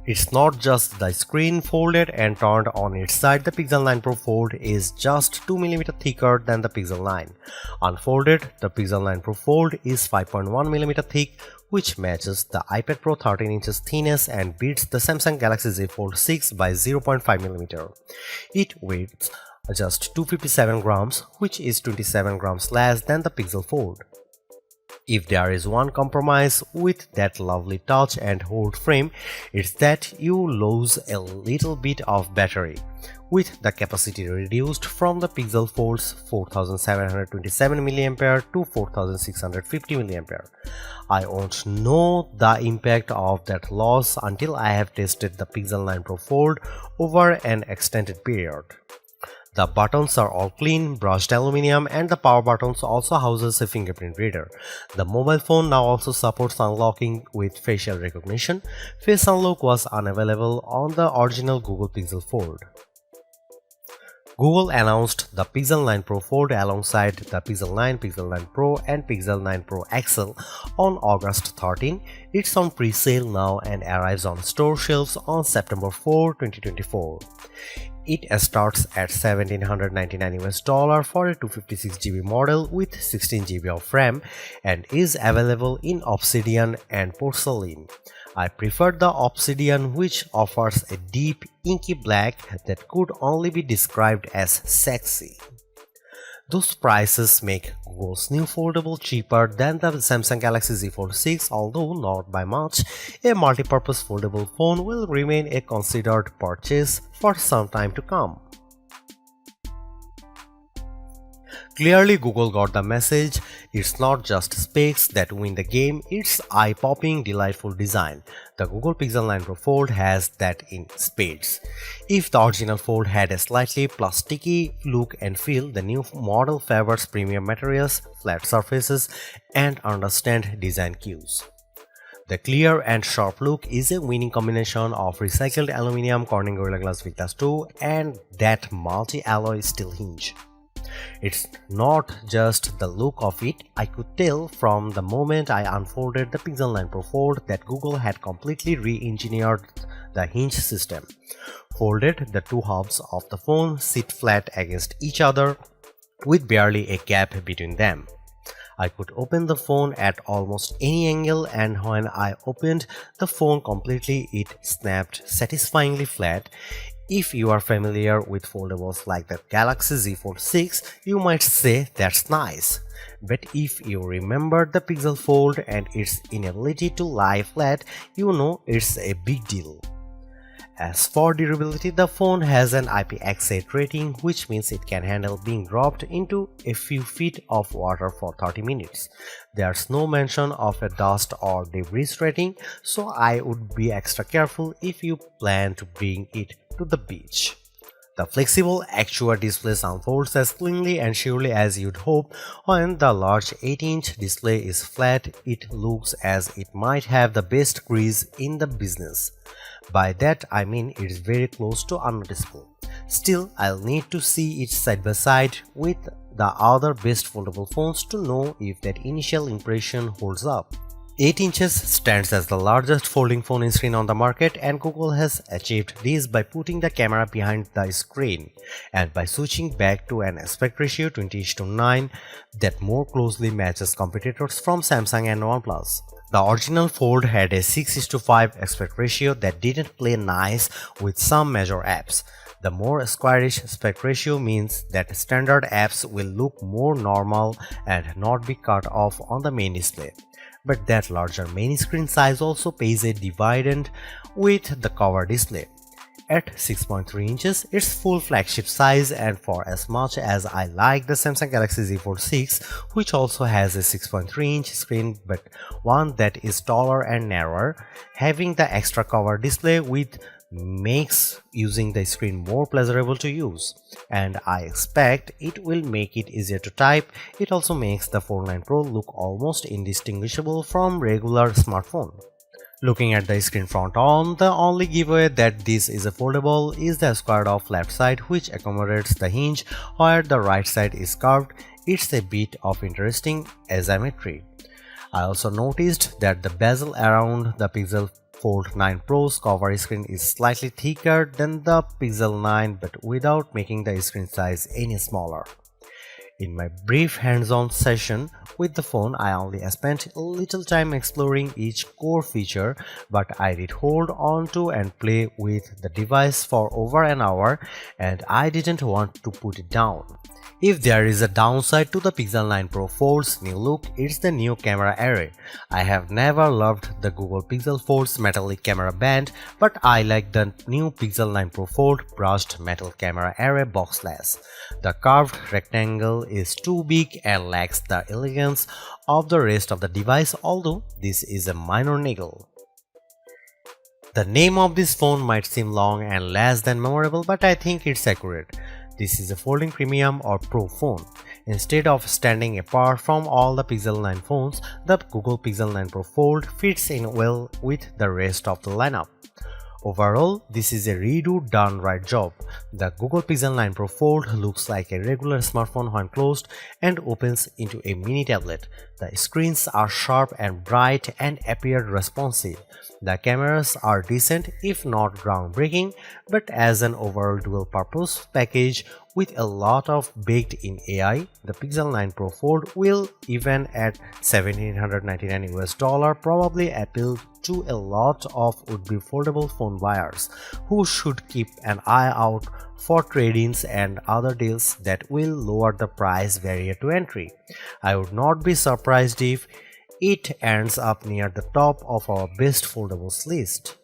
It's not just the screen folded and turned on its side. The Pixel 9 Pro Fold is just 2mm thicker than the Pixel 9. Unfolded, the Pixel 9 Pro Fold is 5.1mm thick, which matches the iPad Pro 13 inches thickness and beats the Samsung Galaxy Z Fold 6 by 0.5mm. It weighs just 257 grams, which is 27 grams less than the Pixel Fold. If there is one compromise with that lovely touch and hold frame, it's that you lose a little bit of battery, with the capacity reduced from the Pixel Fold's 4727 mAh to 4650 mAh. I won't know the impact of that loss until I have tested the Pixel 9 Pro Fold over an extended period. The buttons are all clean, brushed aluminum, and the power buttons also houses a fingerprint reader. The mobile phone now also supports unlocking with facial recognition. Face unlock was unavailable on the original Google Pixel Fold. Google announced the Pixel 9 Pro Fold alongside the Pixel 9, Pixel 9 Pro and Pixel 9 Pro XL on August 13. It's on pre-sale now and arrives on store shelves on September 4, 2024. It starts at $1,799 for a 256GB model with 16GB of RAM and is available in Obsidian and Porcelain. I prefer the Obsidian, which offers a deep, inky black that could only be described as sexy. Those prices make Google's new foldable cheaper than the Samsung Galaxy Z Fold 6, although not by much. A multi-purpose foldable phone will remain a considered purchase for some time to come. Clearly, Google got the message. It's not just specs that win the game, it's eye-popping, delightful design. The Google Pixel 9 Pro Fold has that in spades. If the original Fold had a slightly plasticky look and feel, the new model favors premium materials, flat surfaces, and understand design cues. The clear and sharp look is a winning combination of recycled aluminum, Corning Gorilla Glass Victus 2, and that multi-alloy steel hinge. It's not just the look of it. I could tell from the moment I unfolded the Pixel 9 Pro Fold that Google had completely re-engineered the hinge system. Folded, the two halves of the phone sit flat against each other with barely a gap between them. I could open the phone at almost any angle, and when I opened the phone completely, it snapped satisfyingly flat. If you are familiar with foldables like the Galaxy Z Fold 6, you might say that's nice. But if you remember the Pixel Fold and its inability to lie flat, you know it's a big deal. As for durability, the phone has an IPX8 rating, which means it can handle being dropped into a few feet of water for 30 minutes. There's no mention of a dust or debris rating, so I would be extra careful if you plan to bring it to the beach. The flexible actual display unfolds as cleanly and surely as you'd hope. When the large 8-inch display is flat, it looks as it might have the best crease in the business. By that I mean it's very close to unnoticeable. Still, I'll need to see it side by side with the other best foldable phones to know if that initial impression holds up. 8 inches stands as the largest folding phone screen on the market, and Google has achieved this by putting the camera behind the screen and by switching back to an aspect ratio 20:9 that more closely matches competitors from Samsung and OnePlus. The original Fold had a 6:5 aspect ratio that didn't play nice with some major apps. The more squarish aspect ratio means that standard apps will look more normal and not be cut off on the main display. But that larger main screen size also pays a dividend with the cover display. At 6.3 inches, it's full flagship size, and for as much as I like the Samsung Galaxy Z Fold 6, which also has a 6.3-inch screen but one that is taller and narrower, having the extra cover display with makes using the screen more pleasurable to use, and I expect it will make it easier to type. It also makes the Fold 9 Pro look almost indistinguishable from regular smartphone. Looking at the screen front on, the only giveaway that this is a foldable is the squared off left side, which accommodates the hinge where the right side is curved. It's a bit of interesting asymmetry. I also noticed that the bezel around the Pixel Fold 9 Pro's cover screen is slightly thicker than the Pixel 9 but without making the screen size any smaller. In my brief hands-on session with the phone, I only spent a little time exploring each core feature, but I did hold on to and play with the device for over an hour, and I didn't want to put it down. If there is a downside to the Pixel 9 Pro Fold's new look, it's the new camera array. I have never loved the Google Pixel Fold's metallic camera band, but I like the new Pixel 9 Pro Fold brushed metal camera array boxless. The curved rectangle is too big and lacks the elegance of the rest of the device, although this is a minor niggle. The name of this phone might seem long and less than memorable, but I think it's accurate. This is a folding premium or pro phone. Instead of standing apart from all the Pixel 9 phones, the Google Pixel 9 Pro Fold fits in well with the rest of the lineup. Overall, this is a redo done right job. The Google Pixel 9 Pro Fold looks like a regular smartphone when closed and opens into a mini tablet. The screens are sharp and bright and appear responsive. The cameras are decent if not groundbreaking, but as an overall dual-purpose package with a lot of baked-in AI, the Pixel 9 Pro Fold will, even at $1,799 probably appeal to a lot of would-be foldable phone buyers who should keep an eye out for trade-ins and other deals that will lower the price barrier to entry. I would not be surprised if it ends up near the top of our best foldables list.